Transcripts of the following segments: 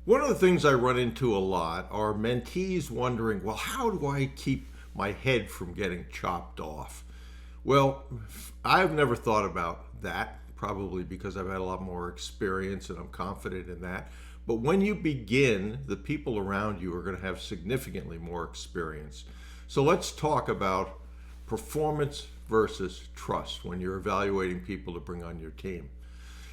One of the things I run into a lot are mentees wondering, well, how do I keep my head from getting chopped off? Well, I've never thought about that, probably because I've had a lot more experience and I'm confident in that. But when you begin, the people around you are going to have significantly more experience. So let's talk about performance versus trust when you're evaluating people to bring on your team.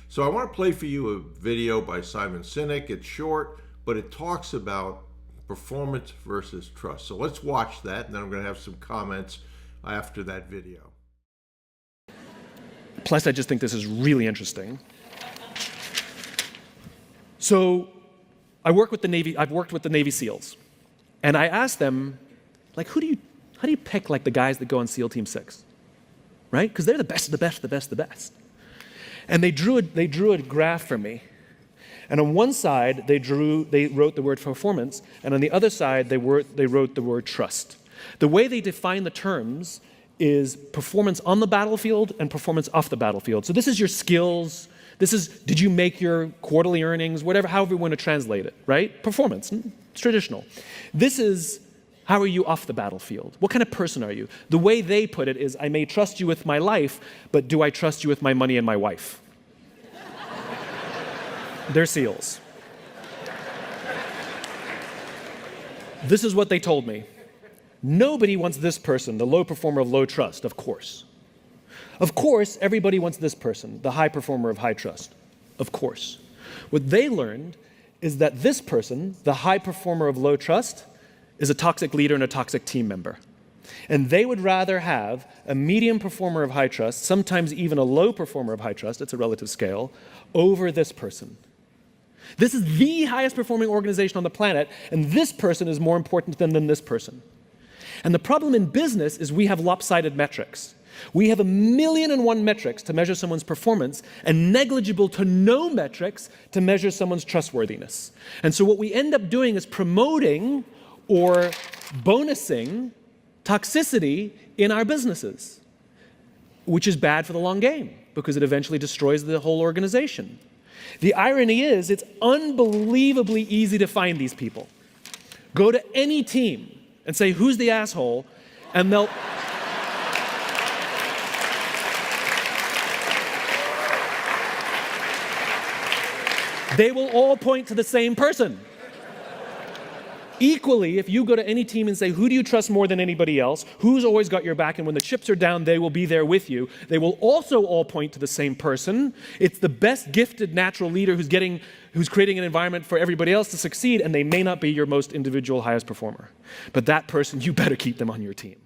So I want to play for you a video by Simon Sinek. It's short, but it talks about performance versus trust. So let's watch that, and then I'm going to have some comments after that video. Plus, I just think this is really interesting. So I've worked with the Navy SEALs, and I asked them, like, how do you pick like the guys that go on SEAL Team 6, right? Because they're the best of the best, the best, the best. And they drew a graph for me. And on one side, they wrote the word performance, and on the other side, they wrote the word trust. The way they define the terms is performance on the battlefield and performance off the battlefield. So this is your skills. This is, did you make your quarterly earnings, whatever, however you want to translate it, right? Performance, it's traditional. This is, how are you off the battlefield? What kind of person are you? The way they put it is, I may trust you with my life, but do I trust you with my money and my wife? They're SEALs. This is what they told me. Nobody wants this person, the low performer of low trust, of course. Of course, everybody wants this person, the high performer of high trust, of course. What they learned is that this person, the high performer of low trust, is a toxic leader and a toxic team member. And they would rather have a medium performer of high trust, sometimes even a low performer of high trust, it's a relative scale, over this person. This is the highest performing organization on the planet, and this person is more important than this person. And the problem in business is we have lopsided metrics. We have 1,000,001 metrics to measure someone's performance and negligible to no metrics to measure someone's trustworthiness. And so what we end up doing is promoting or bonusing toxicity in our businesses, which is bad for the long game because it eventually destroys the whole organization. The irony is it's unbelievably easy to find these people. Go to any team and say, who's the asshole? And they'll... they will all point to the same person. Equally, if you go to any team and say, who do you trust more than anybody else? Who's always got your back? And when the chips are down, they will be there with you. They will also all point to the same person. It's the best gifted natural leader who's creating an environment for everybody else to succeed, and they may not be your most individual highest performer. But that person, you better keep them on your team.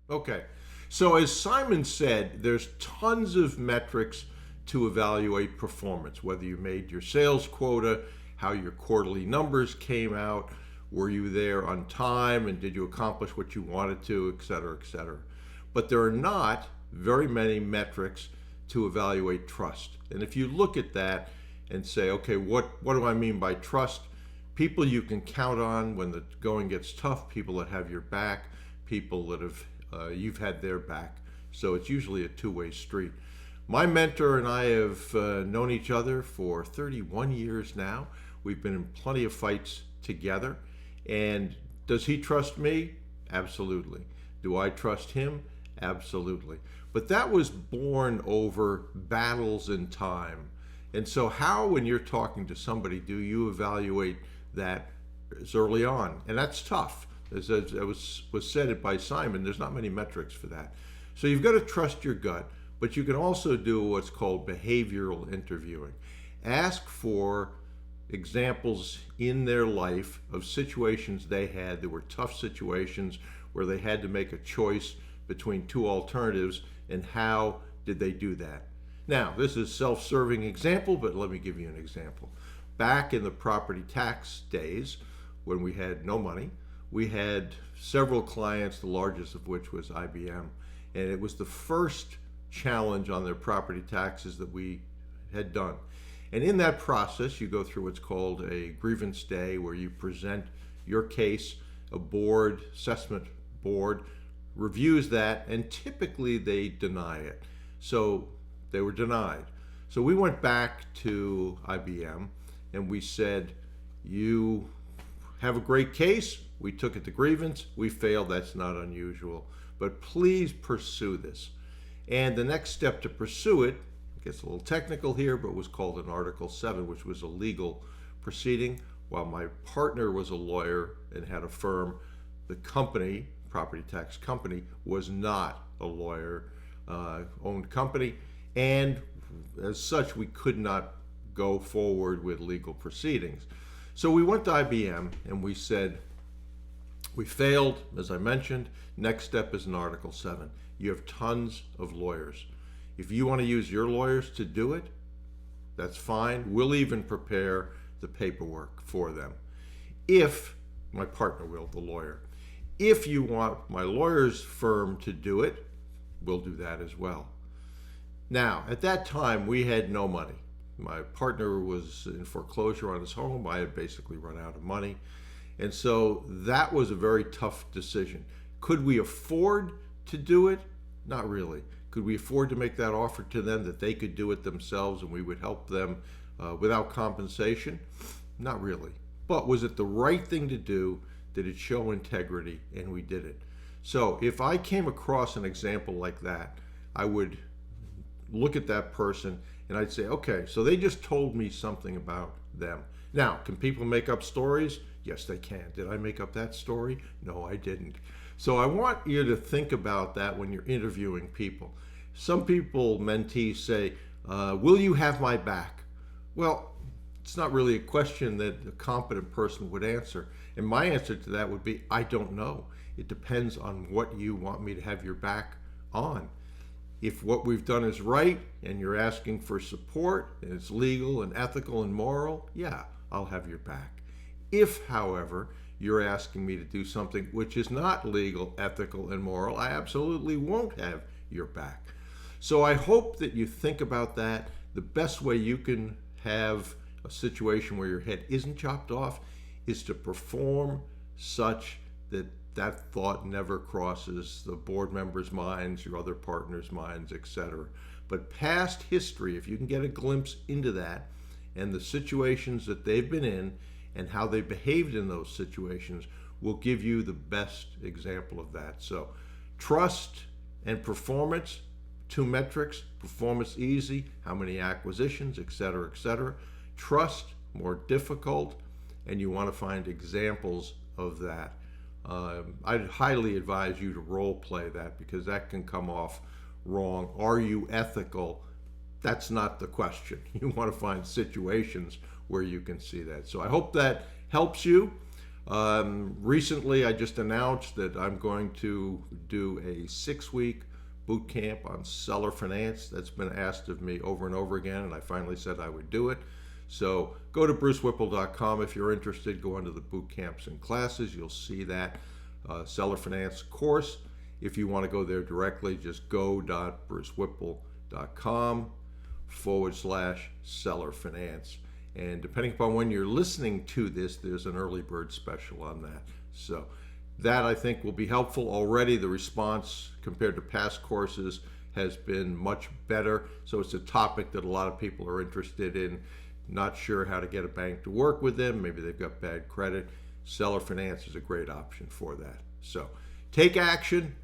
Okay. So as Simon said, there's tons of metrics to evaluate performance, whether you made your sales quota, how your quarterly numbers came out, were you there on time, and did you accomplish what you wanted to, et cetera, et cetera. But there are not very many metrics to evaluate trust. And if you look at that and say, okay, what do I mean by trust? People you can count on when the going gets tough, people that have your back, people that you've had their back. So it's usually a two-way street. My mentor and I have known each other for 31 years now. We've been in plenty of fights together. And does he trust me? Absolutely. Do I trust him? Absolutely. But that was born over battles in time. And so how, when you're talking to somebody, do you evaluate that as early on? And that's tough. As was said by Simon, there's not many metrics for that. So you've got to trust your gut, but you can also do what's called behavioral interviewing. Ask for examples in their life of situations they had that were tough situations where they had to make a choice between two alternatives, and how did they do that. Now, this is a self-serving example, but let me give you an example. Back in the property tax days, when we had no money, we had several clients, the largest of which was IBM, and it was the first challenge on their property taxes that we had done. And in that process, you go through what's called a grievance day, where you present your case, a board, assessment board, reviews that, and typically they deny it. So they were denied. So we went back to IBM and we said, You have a great case. We took it to grievance. We failed. That's not unusual. But please pursue this. And the next step to pursue it, gets a little technical here, but was called an Article 7, which was a legal proceeding. While my partner was a lawyer and had a firm, the company, property tax company, was not a lawyer-owned company. And as such, we could not go forward with legal proceedings. So we went to IBM and we said, we failed, as I mentioned. Next step is an Article 7. You have tons of lawyers. If you want to use your lawyers to do it, that's fine. We'll even prepare the paperwork for them. If, my partner will, the lawyer. If you want my lawyer's firm to do it, we'll do that as well. Now, at that time, we had no money. My partner was in foreclosure on his home. I had basically run out of money. And so that was a very tough decision. Could we afford to do it? Not really. Could we afford to make that offer to them that they could do it themselves and we would help them without compensation? Not really. But was it the right thing to do? Did it show integrity? And we did it. So if I came across an example like that, I would look at that person and I'd say, okay, so they just told me something about them. Now, can people make up stories? Yes, they can. Did I make up that story? No, I didn't. So I want you to think about that when you're interviewing people. Some people, mentees, say, will you have my back? Well, it's not really a question that a competent person would answer. And my answer to that would be, I don't know. It depends on what you want me to have your back on. If what we've done is right and you're asking for support and it's legal and ethical and moral, yeah, I'll have your back. If, however, you're asking me to do something which is not legal, ethical, and moral, I absolutely won't have your back. So I hope that you think about that. The best way you can have a situation where your head isn't chopped off is to perform such that that thought never crosses the board members' minds, your other partners' minds, etc. But past history, if you can get a glimpse into that and the situations that they've been in and how they behaved in those situations will give you the best example of that. So trust and performance, two metrics: performance easy, how many acquisitions, etc., etc. Trust, more difficult, and you want to find examples of that. I'd highly advise you to role play that because that can come off wrong. Are you ethical? That's not the question. You want to find situations where you can see that. So I hope that helps you. Recently, I just announced that I'm going to do a 6-week boot camp on seller finance. That's been asked of me over and over again, and I finally said I would do it. So go to brucewhipple.com if you're interested. Go onto the boot camps and classes. You'll see that seller finance course. If you want to go there directly, just go.brucewhipple.com/seller finance. And depending upon when you're listening to this, there's an early bird special on that. So that, I think, will be helpful. Already the response compared to past courses has been much better. So it's a topic that a lot of people are interested in. Not sure how to get a bank to work with them. Maybe they've got bad credit. Seller finance is a great option for that. So take action.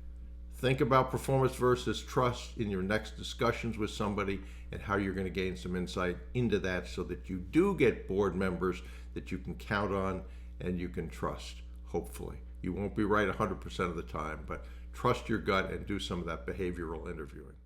Think about performance versus trust in your next discussions with somebody and how you're going to gain some insight into that so that you do get board members that you can count on and you can trust, hopefully. You won't be right 100% of the time, but trust your gut and do some of that behavioral interviewing.